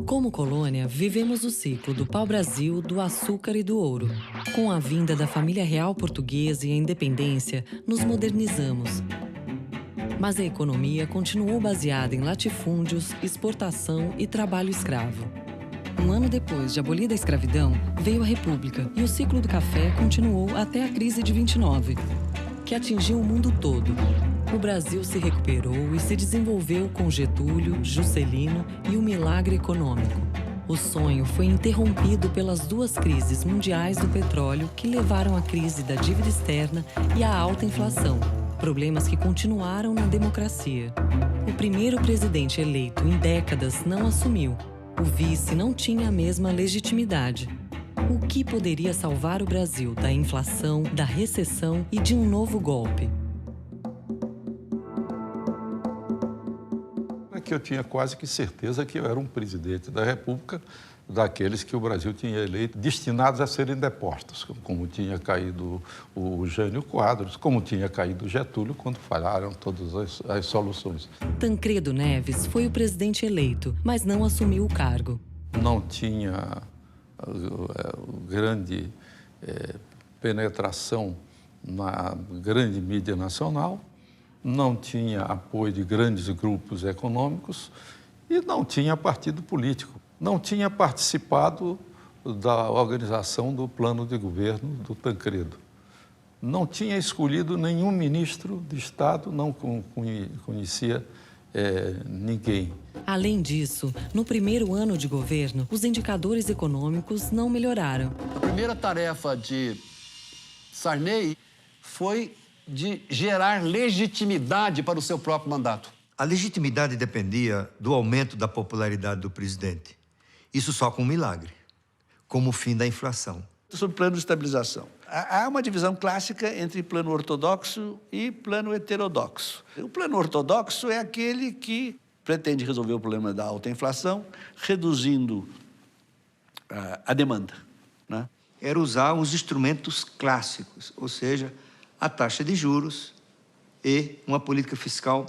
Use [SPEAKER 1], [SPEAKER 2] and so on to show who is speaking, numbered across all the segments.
[SPEAKER 1] Como colônia, vivemos o ciclo do pau-brasil, do açúcar e do ouro. Com a vinda da família real portuguesa e a independência, nos modernizamos. Mas a economia continuou baseada em latifúndios, exportação e trabalho escravo. Um ano depois de abolida a escravidão, veio a República e o ciclo do café continuou até a crise de 29, que atingiu o mundo todo. O Brasil se recuperou e se desenvolveu com Getúlio, Juscelino e o milagre econômico. O sonho foi interrompido pelas duas crises mundiais do petróleo que levaram à crise da dívida externa e à alta inflação, problemas que continuaram na democracia. O primeiro presidente eleito em décadas não assumiu. O vice não tinha a mesma legitimidade. O que poderia salvar o Brasil da inflação, da recessão e de um novo golpe?
[SPEAKER 2] Que eu tinha quase que certeza que eu era um presidente da República daqueles que o Brasil tinha eleito, destinados a serem depostos, como tinha caído o Jânio Quadros, como tinha caído o Getúlio, quando falharam todas as soluções.
[SPEAKER 1] Tancredo Neves foi o presidente eleito, mas não assumiu o cargo.
[SPEAKER 2] Não tinha grande penetração na grande mídia nacional, não tinha apoio de grandes grupos econômicos e não tinha partido político. Não tinha participado da organização do plano de governo do Tancredo. Não tinha escolhido nenhum ministro de Estado, não conhecia ninguém.
[SPEAKER 1] Além disso, no primeiro ano de governo, os indicadores econômicos não melhoraram.
[SPEAKER 3] A primeira tarefa de Sarney foi de gerar legitimidade para o seu próprio mandato.
[SPEAKER 4] A legitimidade dependia do aumento da popularidade do presidente. Isso só com um milagre, como o fim da inflação.
[SPEAKER 5] Sobre plano de estabilização. Há uma divisão clássica entre plano ortodoxo e plano heterodoxo. O plano ortodoxo é aquele que pretende resolver o problema da alta inflação, reduzindo a demanda, né?
[SPEAKER 4] Era usar os instrumentos clássicos, ou seja, a taxa de juros e uma política fiscal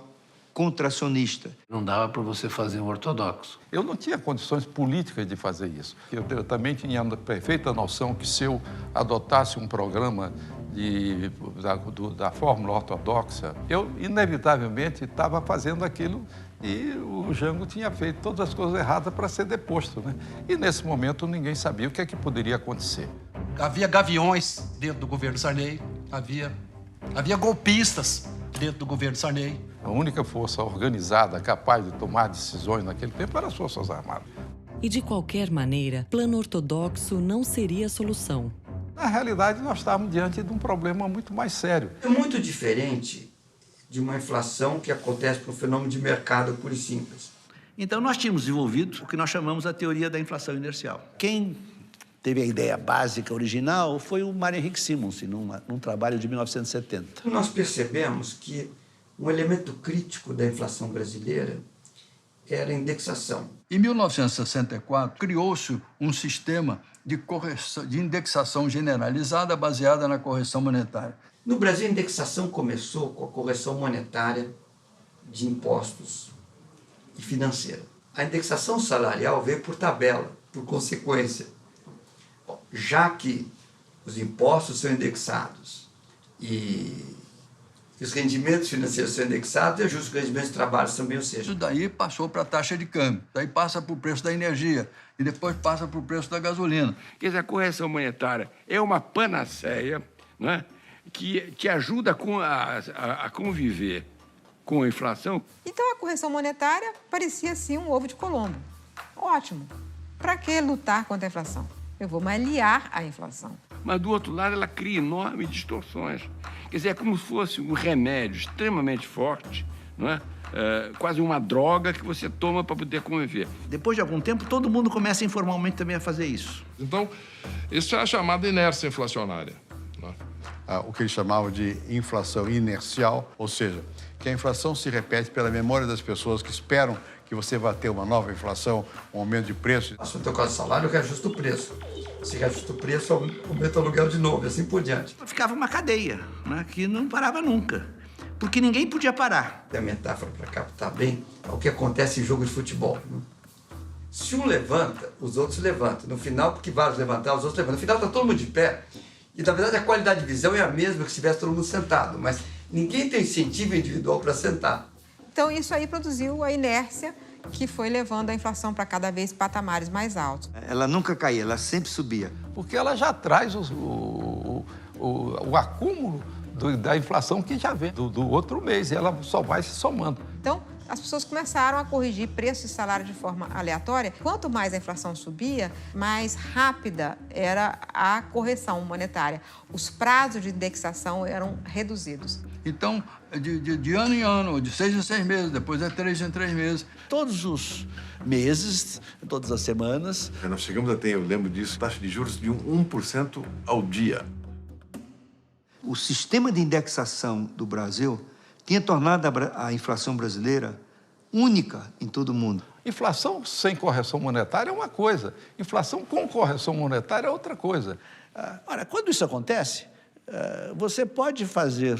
[SPEAKER 4] contracionista.
[SPEAKER 6] Não dava para você fazer um ortodoxo.
[SPEAKER 2] Eu não tinha condições políticas de fazer isso. Eu também tinha a perfeita noção que se eu adotasse um programa da fórmula ortodoxa, eu inevitavelmente estava fazendo aquilo e o Jango tinha feito todas as coisas erradas para ser deposto, né? E nesse momento ninguém sabia o que é que poderia acontecer.
[SPEAKER 3] Havia gaviões dentro do governo Sarney, havia golpistas dentro do governo Sarney.
[SPEAKER 2] A única força organizada capaz de tomar decisões naquele tempo eram as Forças Armadas.
[SPEAKER 1] E de qualquer maneira, plano ortodoxo não seria a solução.
[SPEAKER 2] Na realidade, nós estávamos diante de um problema muito mais sério.
[SPEAKER 7] É muito diferente de uma inflação que acontece por um fenômeno de mercado puro e simples.
[SPEAKER 5] Então, nós tínhamos desenvolvido o que nós chamamos a teoria da inflação inercial. Quem teve a ideia básica original foi o Mário Henrique Simonsen, num trabalho de 1970.
[SPEAKER 7] Nós percebemos que um elemento crítico da inflação brasileira era a indexação.
[SPEAKER 8] Em 1964, criou-se um sistema de indexação generalizada baseada na correção monetária.
[SPEAKER 7] No Brasil, a indexação começou com a correção monetária de impostos e financeira. A indexação salarial veio por tabela, por consequência. Bom, já que os impostos são indexados e os rendimentos financeiros são indexados, é justo que os rendimentos de trabalho também o sejam.
[SPEAKER 8] Isso daí passou para a taxa de câmbio, daí passa para o preço da energia e depois passa para o preço da gasolina.
[SPEAKER 9] Quer dizer, a correção monetária é uma panaceia, né, que ajuda a conviver com a inflação.
[SPEAKER 10] Então, a correção monetária parecia, assim, um ovo de Colombo. Ótimo. Para que lutar contra a inflação? Eu vou me aliar à inflação.
[SPEAKER 9] Mas, do outro lado, ela cria enormes distorções. Quer dizer, é como se fosse um remédio extremamente forte, não é? Quase uma droga que você toma para poder conviver.
[SPEAKER 5] Depois de algum tempo, todo mundo começa informalmente também a fazer isso.
[SPEAKER 11] Então, isso é a chamada inércia inflacionária, né? o que eles chamavam de inflação inercial, ou seja, que a inflação se repete pela memória das pessoas que esperam que você vá ter uma nova inflação, um aumento de preço.
[SPEAKER 7] Se eu tocar o salário, eu reajusto o preço. Se reajusta o preço, aumenta o aluguel de novo, e assim por diante.
[SPEAKER 5] Ficava uma cadeia, né, que não parava nunca, porque ninguém podia parar.
[SPEAKER 7] A metáfora para captar bem é o que acontece em jogo de futebol. Né? Se um levanta, os outros levantam. No final, porque vários levantaram, os outros levantam. No final está todo mundo de pé. E, na verdade, a qualidade de visão é a mesma que se tivesse todo mundo sentado. Mas ninguém tem incentivo individual para sentar.
[SPEAKER 10] Então, isso aí produziu a inércia que foi levando a inflação para cada vez patamares mais altos.
[SPEAKER 4] Ela nunca caía, ela sempre subia.
[SPEAKER 2] Porque ela já traz o acúmulo da inflação que já vem do outro mês, e ela só vai se somando.
[SPEAKER 10] Então, as pessoas começaram a corrigir preço e salário de forma aleatória. Quanto mais a inflação subia, mais rápida era a correção monetária. Os prazos de indexação eram reduzidos.
[SPEAKER 8] Então, de ano em ano, de 6 em 6 meses, depois é 3 em 3 meses.
[SPEAKER 5] Todos os meses, todas as semanas.
[SPEAKER 12] Nós chegamos a ter, eu lembro disso, taxa de juros de 1% ao dia.
[SPEAKER 4] O sistema de indexação do Brasil tinha tornado a inflação brasileira única em todo o mundo.
[SPEAKER 2] Inflação sem correção monetária é uma coisa, inflação com correção monetária é outra coisa.
[SPEAKER 5] Ora, quando isso acontece, você pode fazer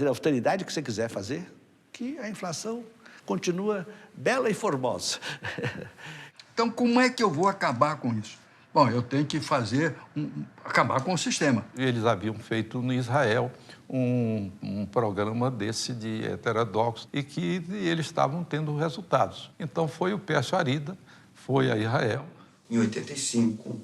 [SPEAKER 5] a austeridade que você quiser fazer, que a inflação continua bela e formosa.
[SPEAKER 8] Então, como é que eu vou acabar com isso? Bom, eu tenho que acabar com o sistema.
[SPEAKER 2] Eles haviam feito no Israel um programa desse de heterodoxo e que eles estavam tendo resultados. Então, foi o Pércio Arida, foi a Israel.
[SPEAKER 7] Em 85,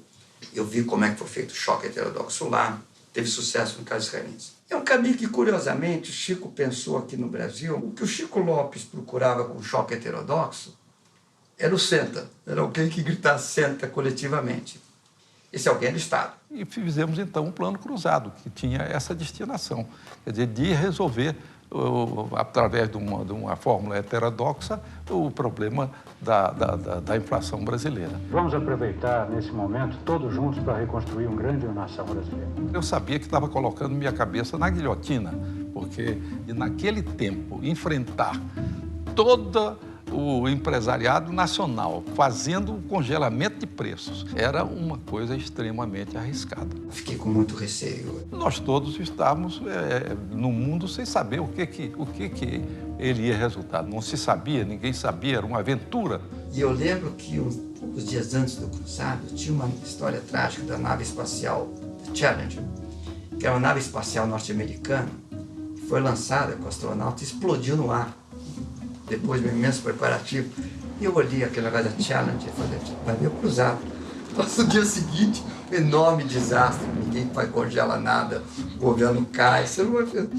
[SPEAKER 7] eu vi como é que foi feito o choque heterodoxo lá, teve sucesso no caso israelense. É um caminho que, curiosamente, o Chico pensou aqui no Brasil. O que o Chico Lopes procurava com o choque heterodoxo era o senta, era alguém que gritasse senta coletivamente. Esse alguém era o Estado.
[SPEAKER 2] E fizemos, então, um plano cruzado, que tinha essa destinação, quer dizer, de resolver, através de uma fórmula heterodoxa, o problema da inflação brasileira.
[SPEAKER 13] Vamos aproveitar, nesse momento, todos juntos para reconstruir uma grande nação brasileira.
[SPEAKER 2] Eu sabia que estava colocando minha cabeça na guilhotina, porque, naquele tempo, enfrentar toda o empresariado nacional fazendo o congelamento de preços era uma coisa extremamente arriscada.
[SPEAKER 7] Fiquei com muito receio.
[SPEAKER 2] Nós todos estávamos no mundo sem saber o que ele ia resultar. Não se sabia, ninguém sabia, era uma aventura.
[SPEAKER 7] E eu lembro que uns dias antes do cruzado tinha uma história trágica da nave espacial Challenger, que era uma nave espacial norte-americana, que foi lançada com astronautas e explodiu no ar. Depois de um imenso preparativo, e eu olhei aquele negócio da Challenger e falei, vai ver o cruzado. No dia seguinte, um enorme desastre, ninguém vai congelar nada, o governo cai, você não vai ver.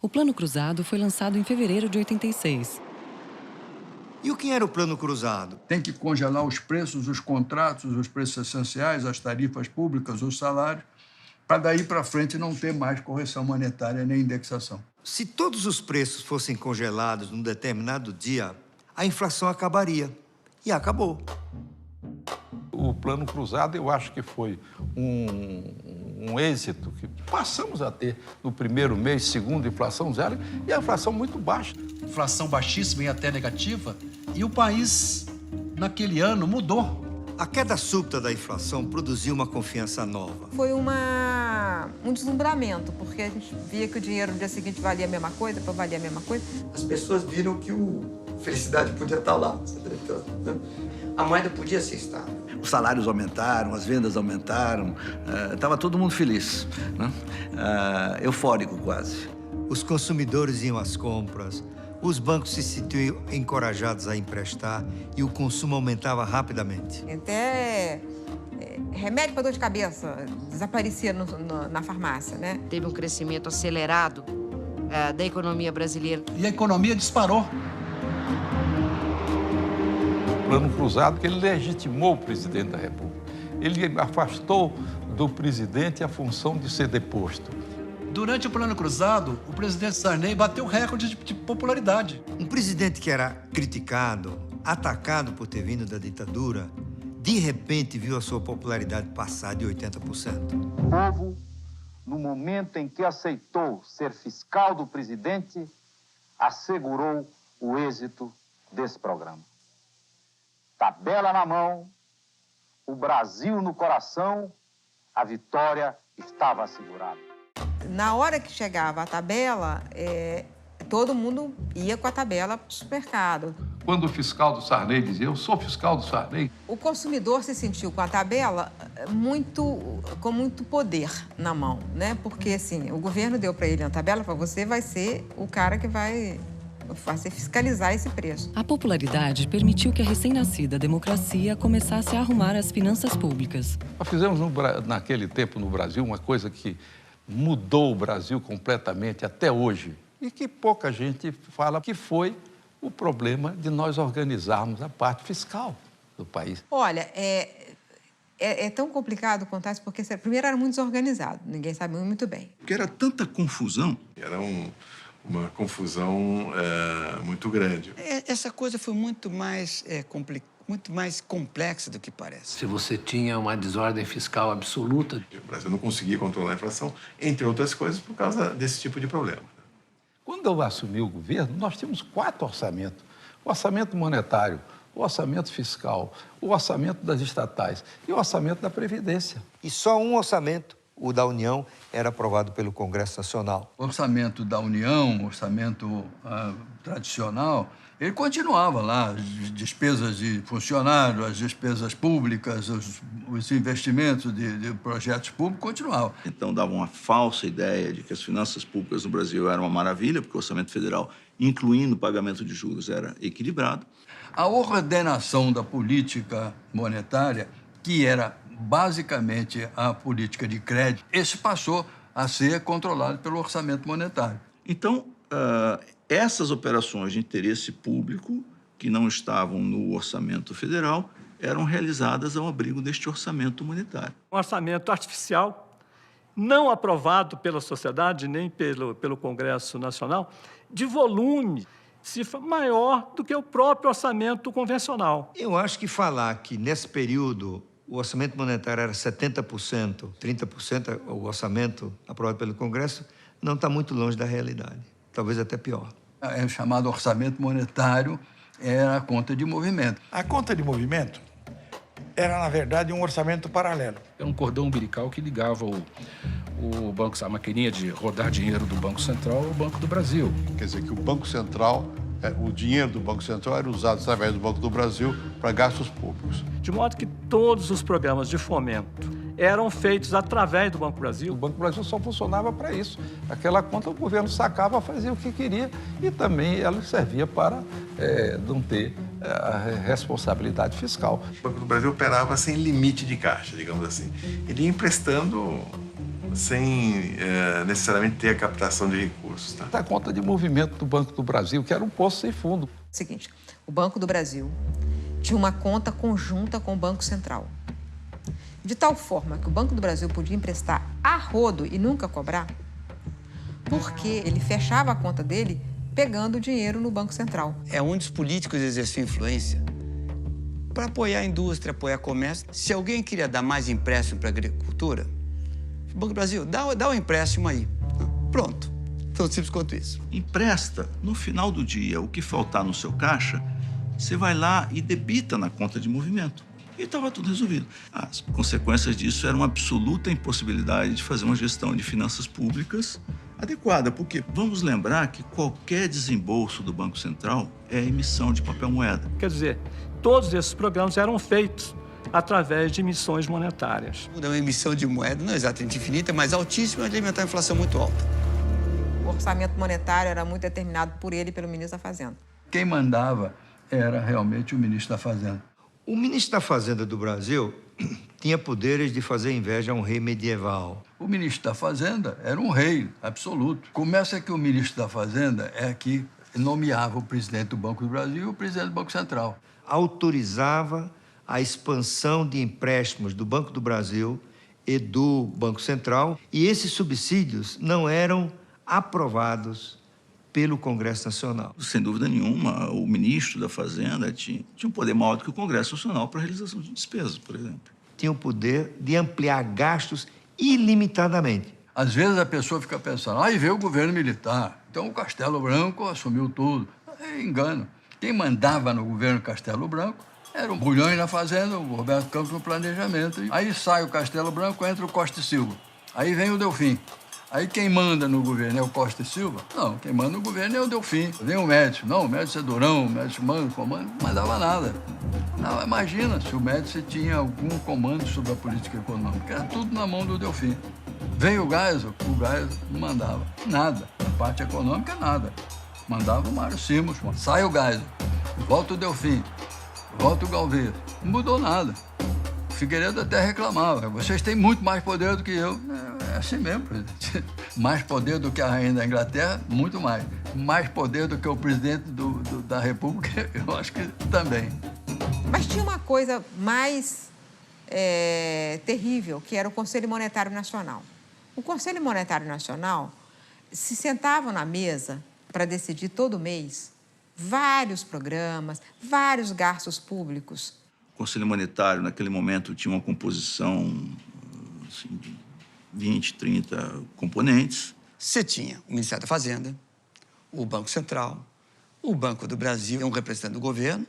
[SPEAKER 1] O Plano Cruzado foi lançado em fevereiro de 86.
[SPEAKER 4] E o que era o Plano Cruzado?
[SPEAKER 8] Tem que congelar os preços, os contratos, os preços essenciais, as tarifas públicas, os salários, para daí para frente não ter mais correção monetária nem indexação.
[SPEAKER 4] Se todos os preços fossem congelados num determinado dia, a inflação acabaria. E acabou.
[SPEAKER 2] O Plano Cruzado, eu acho que foi um êxito que passamos a ter no primeiro mês, segundo, inflação zero, e a inflação muito baixa.
[SPEAKER 14] Inflação baixíssima e até negativa, e o país, naquele ano, mudou.
[SPEAKER 4] A queda súbita da inflação produziu uma confiança nova.
[SPEAKER 10] Foi um deslumbramento, porque a gente via que o dinheiro no dia seguinte valia a mesma coisa, depois valia a mesma coisa.
[SPEAKER 7] As pessoas viram que a felicidade podia estar lá. A moeda podia ser estável.
[SPEAKER 5] Os salários aumentaram, as vendas aumentaram, estava todo mundo feliz, né? Eufórico quase.
[SPEAKER 4] Os consumidores iam às compras, os bancos se sentiam encorajados a emprestar e o consumo aumentava rapidamente.
[SPEAKER 10] Até remédio para dor de cabeça desaparecia na farmácia, né?
[SPEAKER 15] Teve um crescimento acelerado da economia brasileira.
[SPEAKER 14] E a economia disparou.
[SPEAKER 2] Plano Cruzado, que ele legitimou o presidente da República. Ele afastou do presidente a função de ser deposto.
[SPEAKER 14] Durante o Plano Cruzado, o presidente Sarney bateu recorde de popularidade.
[SPEAKER 4] Um presidente que era criticado, atacado por ter vindo da ditadura, de repente viu a sua popularidade passar de 80%.
[SPEAKER 16] O povo, no momento em que aceitou ser fiscal do presidente, assegurou o êxito desse programa. Tabela na mão, o Brasil no coração, a vitória estava assegurada.
[SPEAKER 10] Na hora que chegava a tabela, todo mundo ia com a tabela para o supermercado.
[SPEAKER 2] Quando o fiscal do Sarney dizia, eu sou fiscal do Sarney.
[SPEAKER 10] O consumidor se sentiu com a tabela com muito poder na mão, né? Porque, assim, o governo deu para ele uma tabela, para você vai ser o cara que vai fiscalizar esse preço.
[SPEAKER 1] A popularidade permitiu que a recém-nascida democracia começasse a arrumar as finanças públicas.
[SPEAKER 2] Nós fizemos naquele tempo no Brasil uma coisa que mudou o Brasil completamente até hoje e que pouca gente fala, que foi o problema de nós organizarmos a parte fiscal do país.
[SPEAKER 10] Olha, é tão complicado contar isso porque, primeiro, era muito desorganizado, ninguém sabia muito bem.
[SPEAKER 12] Porque era tanta confusão. Era uma confusão muito grande.
[SPEAKER 3] Essa coisa foi muito mais complexa do que parece.
[SPEAKER 6] Se você tinha uma desordem fiscal absoluta...
[SPEAKER 12] O Brasil não conseguia controlar a inflação, entre outras coisas, por causa desse tipo de problema.
[SPEAKER 2] Quando eu assumi o governo, nós tínhamos 4 orçamentos. O orçamento monetário, o orçamento fiscal, o orçamento das estatais e o orçamento da Previdência.
[SPEAKER 4] E só um orçamento, o da União, era aprovado pelo Congresso Nacional.
[SPEAKER 8] O orçamento da União, o orçamento tradicional, ele continuava lá, as despesas de funcionário, as despesas públicas, os investimentos de projetos públicos continuavam.
[SPEAKER 17] Então dava uma falsa ideia de que as finanças públicas no Brasil eram uma maravilha, porque o orçamento federal, incluindo o pagamento de juros, era equilibrado.
[SPEAKER 8] A ordenação da política monetária, que era basicamente a política de crédito, esse passou a ser controlado pelo orçamento monetário.
[SPEAKER 17] Então, essas operações de interesse público, que não estavam no orçamento federal, eram realizadas ao abrigo deste orçamento monetário.
[SPEAKER 18] Um orçamento artificial, não aprovado pela sociedade, nem pelo Congresso Nacional, de volume, cifra maior do que o próprio orçamento convencional.
[SPEAKER 4] Eu acho que falar que, nesse período, o orçamento monetário era 70%, 30% o orçamento aprovado pelo Congresso, não está muito longe da realidade. Talvez até pior.
[SPEAKER 8] É o chamado orçamento monetário, era a conta de movimento.
[SPEAKER 19] A conta de movimento era, na verdade, um orçamento paralelo.
[SPEAKER 20] Era um cordão umbilical que ligava o banco, a maquininha de rodar dinheiro do Banco Central ao Banco do Brasil.
[SPEAKER 11] Quer dizer que o Banco Central, o dinheiro do Banco Central era usado através do Banco do Brasil para gastos públicos.
[SPEAKER 18] De modo que todos os programas de fomento eram feitos através do Banco Brasil.
[SPEAKER 2] O Banco Brasil só funcionava para isso. Aquela conta o governo sacava, fazia o que queria e também ela servia para não ter a responsabilidade fiscal.
[SPEAKER 12] O Banco do Brasil operava sem limite de caixa, digamos assim. Ele ia emprestando sem necessariamente ter a captação de recursos.
[SPEAKER 2] A conta de movimento do Banco do Brasil, que era um poço sem fundo.
[SPEAKER 10] Seguinte, o Banco do Brasil tinha uma conta conjunta com o Banco Central. De tal forma que o Banco do Brasil podia emprestar a rodo e nunca cobrar, porque ele fechava a conta dele pegando o dinheiro no Banco Central.
[SPEAKER 3] É onde os políticos exerciam influência para apoiar a indústria, apoiar o comércio. Se alguém queria dar mais empréstimo para a agricultura, o Banco do Brasil, dá um empréstimo aí. Pronto. Tão simples quanto isso.
[SPEAKER 17] Empresta, no final do dia, o que faltar no seu caixa, você vai lá e debita na conta de movimento. E estava tudo resolvido. As consequências disso eram uma absoluta impossibilidade de fazer uma gestão de finanças públicas adequada, porque vamos lembrar que qualquer desembolso do Banco Central é emissão de papel moeda.
[SPEAKER 18] Quer dizer, todos esses programas eram feitos através de emissões monetárias.
[SPEAKER 3] Uma emissão de moeda não é exatamente infinita, mas altíssima, de alimentar a inflação muito alta.
[SPEAKER 10] O orçamento monetário era muito determinado por ele e pelo ministro da Fazenda.
[SPEAKER 8] Quem mandava era realmente o ministro da Fazenda.
[SPEAKER 4] O ministro da Fazenda do Brasil tinha poderes de fazer inveja a um rei medieval.
[SPEAKER 8] O ministro da Fazenda era um rei absoluto. Começa que o ministro da Fazenda é que nomeava o presidente do Banco do Brasil e o presidente do Banco Central.
[SPEAKER 4] Autorizava a expansão de empréstimos do Banco do Brasil e do Banco Central, e esses subsídios não eram aprovados pelo Congresso Nacional.
[SPEAKER 17] Sem dúvida nenhuma, o ministro da Fazenda tinha um poder maior do que o Congresso Nacional para a realização de despesas, por exemplo.
[SPEAKER 4] Tinha o poder de ampliar gastos ilimitadamente.
[SPEAKER 8] Às vezes a pessoa fica pensando, aí veio o governo militar, então o Castelo Branco assumiu tudo. É engano. Quem mandava no governo Castelo Branco era o Bulhões na Fazenda, o Roberto Campos no Planejamento. Aí sai o Castelo Branco, entra o Costa e Silva. Aí vem o Delfim. Aí quem manda no governo é o Costa e Silva? Não, quem manda no governo é o Delfim. Vem o Médici. Não, o Médici é durão, o Médici manda, comanda, não mandava nada. Não, imagina se o Médici tinha algum comando sobre a política econômica. Era tudo na mão do Delfim. Veio o Geisel não mandava nada. A parte econômica, nada. Mandava o Mário Simons. Sai o Geisel, volta o Delfim, volta o Galvez. Não mudou nada. O Figueiredo até reclamava. Vocês têm muito mais poder do que eu. É assim mesmo, presidente. Mais poder do que a rainha da Inglaterra, muito mais. Mais poder do que o presidente da República, eu acho que também.
[SPEAKER 10] Mas tinha uma coisa mais terrível, que era o Conselho Monetário Nacional. O Conselho Monetário Nacional se sentava na mesa para decidir todo mês vários programas, vários gastos públicos.
[SPEAKER 17] O Conselho Monetário, naquele momento, tinha uma composição assim, de 20, 30 componentes.
[SPEAKER 3] Você tinha o Ministério da Fazenda, o Banco Central, o Banco do Brasil, um representante do governo,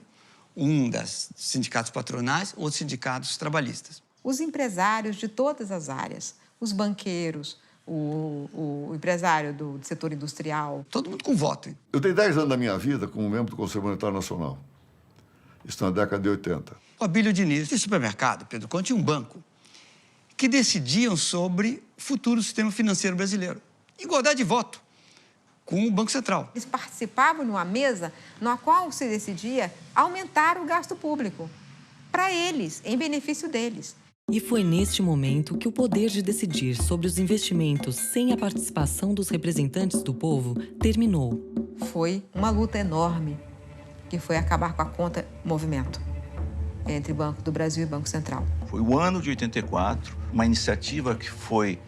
[SPEAKER 3] um dos sindicatos patronais, outros sindicatos trabalhistas. Os empresários de todas as áreas, os banqueiros, o empresário do setor industrial. Todo mundo com voto. Hein?
[SPEAKER 11] Eu tenho 10 anos da minha vida como membro do Conselho Monetário Nacional. Isso na década de 80.
[SPEAKER 3] O Abílio Diniz, de supermercado, Pedro Conte, tinha um banco que decidiam sobre o futuro do sistema financeiro brasileiro. Igualdade de voto com o Banco Central. Eles participavam de uma mesa na qual se decidia aumentar o gasto público para eles, em benefício deles.
[SPEAKER 1] E foi neste momento que o poder de decidir sobre os investimentos sem a participação dos representantes do povo terminou.
[SPEAKER 10] Foi uma luta enorme, que foi acabar com a conta movimento entre Banco do Brasil e Banco Central.
[SPEAKER 17] Foi o ano de 84, uma iniciativa que foi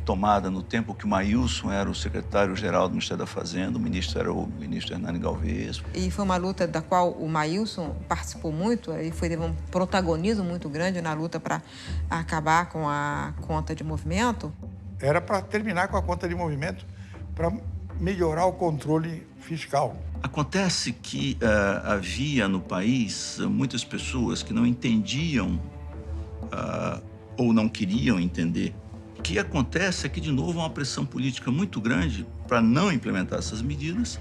[SPEAKER 17] tomada no tempo que o Maílson era o secretário-geral do Ministério da Fazenda, o ministro era o ministro Hernani Galvez.
[SPEAKER 10] E foi uma luta da qual o Maílson participou muito, e teve um protagonismo muito grande na luta para acabar com a conta de movimento.
[SPEAKER 19] Era para terminar com a conta de movimento, para melhorar o controle fiscal.
[SPEAKER 17] Acontece que havia no país muitas pessoas que não entendiam ou não queriam entender. O que acontece é que, de novo, há uma pressão política muito grande para não implementar essas medidas.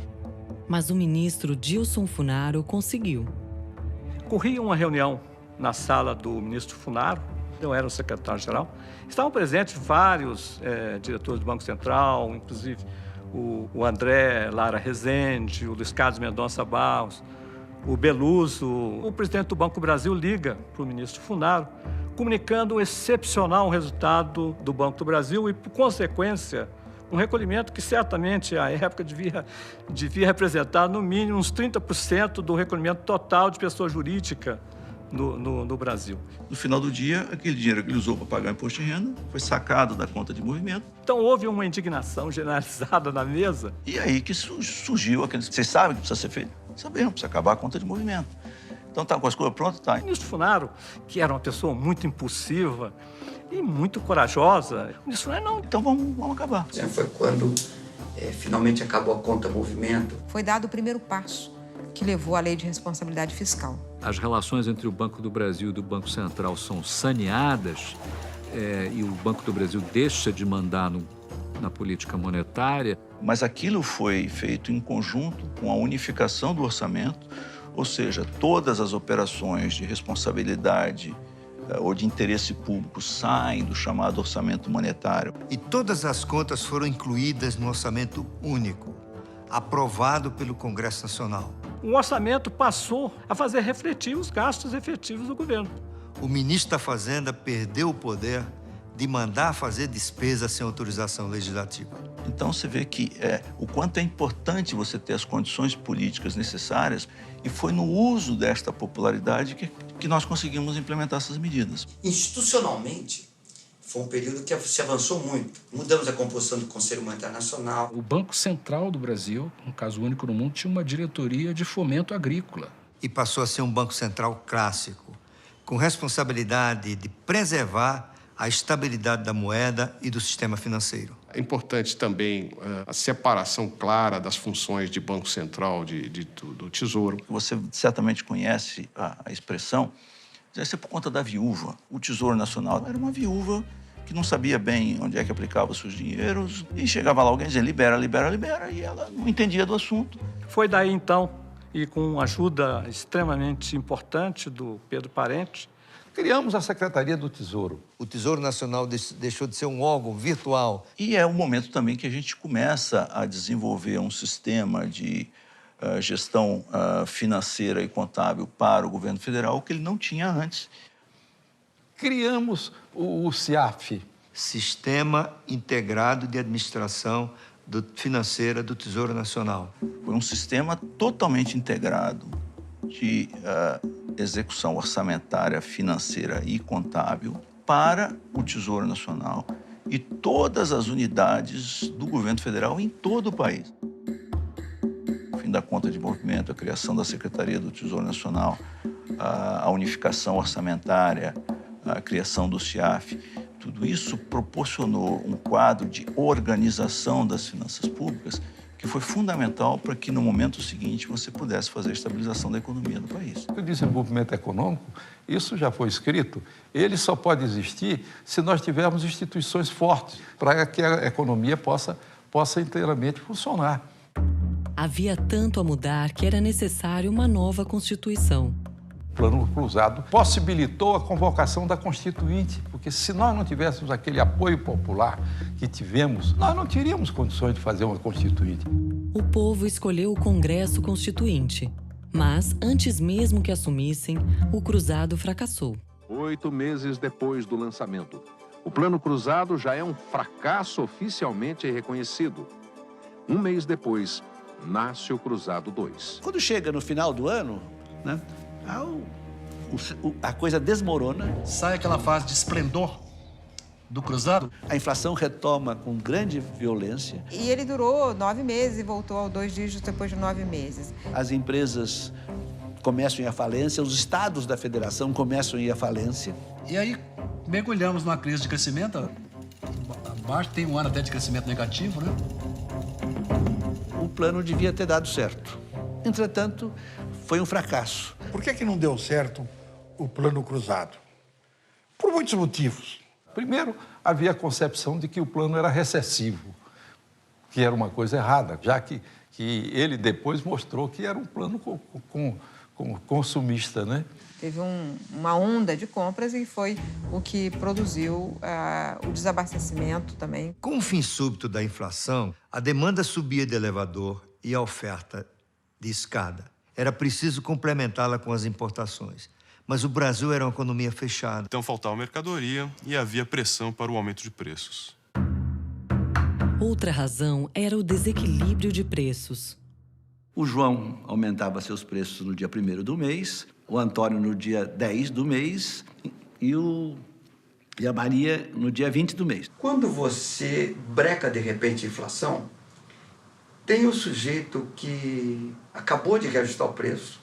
[SPEAKER 1] Mas o ministro Dilson Funaro conseguiu.
[SPEAKER 18] Corria uma reunião na sala do ministro Funaro, eu era o secretário-geral. Estavam presentes vários diretores do Banco Central, inclusive o André Lara Rezende, o Luiz Carlos Mendonça Barros, o Beluso. O presidente do Banco do Brasil liga para o ministro Funaro, comunicando um excepcional resultado do Banco do Brasil e, por consequência, um recolhimento que certamente, à época, devia representar, no mínimo, uns 30% do recolhimento total de pessoa jurídica no Brasil.
[SPEAKER 17] No final do dia, aquele dinheiro que ele usou para pagar o imposto de renda foi sacado da conta de movimento.
[SPEAKER 18] Então, houve uma indignação generalizada na mesa.
[SPEAKER 17] E aí que surgiu aquele... Vocês sabem o que precisa ser feito? Sabemos, precisa acabar a conta de movimento. Então, tá com as coisas prontas? Tá.
[SPEAKER 18] O ministro Funaro, que era uma pessoa muito impulsiva e muito corajosa, o ministro Funaro, não,
[SPEAKER 17] então vamos acabar.
[SPEAKER 7] Foi quando finalmente acabou a conta movimento.
[SPEAKER 10] Foi dado o primeiro passo que levou à Lei de Responsabilidade Fiscal.
[SPEAKER 15] As relações entre o Banco do Brasil e do Banco Central são saneadas e o Banco do Brasil deixa de mandar na política monetária.
[SPEAKER 17] Mas aquilo foi feito em conjunto com a unificação do orçamento, ou seja, todas as operações de responsabilidade ou de interesse público saem do chamado orçamento monetário.
[SPEAKER 4] E todas as contas foram incluídas no orçamento único, aprovado pelo Congresso Nacional.
[SPEAKER 18] O orçamento passou a fazer refletir os gastos efetivos do governo.
[SPEAKER 4] o ministro da Fazenda perdeu o poder de mandar fazer despesa sem autorização legislativa.
[SPEAKER 17] Então você vê que o quanto é importante você ter as condições políticas necessárias, e foi no uso desta popularidade que nós conseguimos implementar essas medidas.
[SPEAKER 7] Institucionalmente, foi um período que se avançou muito. Mudamos a composição do Conselho Monetário Nacional.
[SPEAKER 20] O Banco Central do Brasil, um caso único no mundo, tinha uma diretoria de fomento agrícola.
[SPEAKER 4] E passou a ser um banco central clássico, com responsabilidade de preservar a estabilidade da moeda e do sistema financeiro.
[SPEAKER 21] É importante também a separação clara das funções de Banco Central do Tesouro.
[SPEAKER 17] Você certamente conhece a expressão, deve ser por conta da viúva. O Tesouro Nacional era uma viúva que não sabia bem onde é que aplicava os seus dinheiros, e chegava lá alguém dizendo libera, libera, libera, e ela não entendia do assunto.
[SPEAKER 18] Foi daí, então, e com ajuda extremamente importante do Pedro Parente,
[SPEAKER 2] criamos a Secretaria do Tesouro.
[SPEAKER 4] O Tesouro Nacional deixou de ser um órgão virtual.
[SPEAKER 17] E é o momento também que a gente começa a desenvolver um sistema de gestão financeira e contábil para o governo federal que ele não tinha antes.
[SPEAKER 2] Criamos o CIAF.
[SPEAKER 4] Sistema Integrado de Administração Financeira do Tesouro Nacional.
[SPEAKER 17] Foi um sistema totalmente integrado de execução orçamentária, financeira e contábil para o Tesouro Nacional e todas as unidades do governo federal em todo o país. O fim da conta de movimento, a criação da Secretaria do Tesouro Nacional, a unificação orçamentária, a criação do CIAF, tudo isso proporcionou um quadro de organização das finanças públicas que foi fundamental para que, no momento seguinte, você pudesse fazer a estabilização da economia do país.
[SPEAKER 2] O desenvolvimento econômico, isso já foi escrito, ele só pode existir se nós tivermos instituições fortes para que a economia possa inteiramente funcionar.
[SPEAKER 1] Havia tanto a mudar que era necessário uma nova Constituição.
[SPEAKER 2] O Plano Cruzado possibilitou a convocação da Constituinte, porque se nós não tivéssemos aquele apoio popular que tivemos, nós não teríamos condições de fazer uma Constituinte.
[SPEAKER 1] O povo escolheu o Congresso Constituinte, mas antes mesmo que assumissem, o Cruzado fracassou.
[SPEAKER 22] 8 meses depois do lançamento, o Plano Cruzado já é um fracasso oficialmente reconhecido. Um mês depois, nasce o Cruzado 2.
[SPEAKER 5] Quando chega no final do ano, né? A coisa desmorona.
[SPEAKER 14] Sai aquela fase de esplendor do Cruzado.
[SPEAKER 5] A inflação retoma com grande violência.
[SPEAKER 10] E ele durou 9 meses e voltou ao 2 dígitos depois de 9 meses.
[SPEAKER 5] As empresas começam a ir à falência, os estados da federação começam a ir à falência.
[SPEAKER 14] E aí mergulhamos numa crise de crescimento. Abaixo tem um ano até de crescimento negativo, né?
[SPEAKER 5] O plano devia ter dado certo. Entretanto, foi um fracasso.
[SPEAKER 19] Por que não deu certo o Plano Cruzado? Por muitos motivos.
[SPEAKER 2] Primeiro, havia a concepção de que o plano era recessivo, que era uma coisa errada, já que ele depois mostrou que era um plano consumista, né?
[SPEAKER 10] Teve uma onda de compras e foi o que produziu o desabastecimento também.
[SPEAKER 4] Com o fim súbito da inflação, a demanda subia de elevador e a oferta de escada. Era preciso complementá-la com as importações. Mas o Brasil era uma economia fechada.
[SPEAKER 23] Então faltava mercadoria e havia pressão para o aumento de preços.
[SPEAKER 1] Outra razão era o desequilíbrio de preços.
[SPEAKER 5] O João aumentava seus preços no dia 1º do mês, o Antônio no dia 10 do mês e a Maria no dia 20 do mês.
[SPEAKER 7] Quando você breca de repente a inflação, tem o sujeito que acabou de reajustar o preço.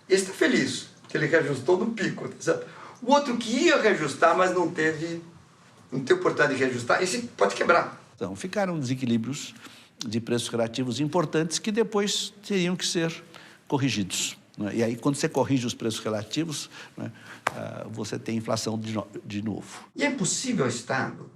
[SPEAKER 7] Esse está feliz, que ele reajustou no pico. Certo? O outro que ia reajustar, mas não teve oportunidade de reajustar, esse pode quebrar.
[SPEAKER 5] Então, ficaram desequilíbrios de preços relativos importantes que depois teriam que ser corrigidos. Né? E aí, quando você corrige os preços relativos, né, você tem inflação de novo.
[SPEAKER 7] E é impossível ao Estado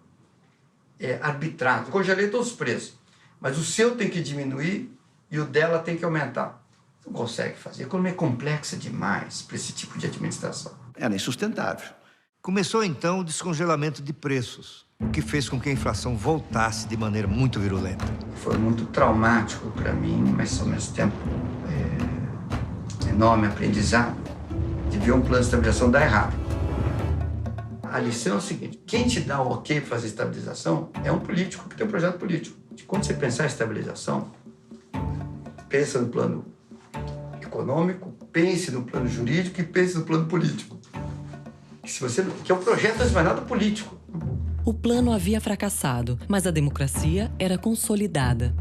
[SPEAKER 7] arbitrar. Congelei todos os preços. Mas o seu tem que diminuir e o dela tem que aumentar. Você não consegue fazer. A economia é complexa demais para esse tipo de administração.
[SPEAKER 5] Era insustentável.
[SPEAKER 4] Começou, então, o descongelamento de preços, o que fez com que a inflação voltasse de maneira muito virulenta.
[SPEAKER 7] Foi muito traumático para mim, mas, ao mesmo tempo, enorme aprendizado de ver um plano de estabilização dar errado. A lição é o seguinte: quem te dá o ok para fazer estabilização é um político que tem um projeto político. Quando você pensar em estabilização, pensa no plano econômico, pense no plano jurídico e pense no plano político. Que é um projeto antes de mais nada político.
[SPEAKER 1] O plano havia fracassado, mas a democracia era consolidada.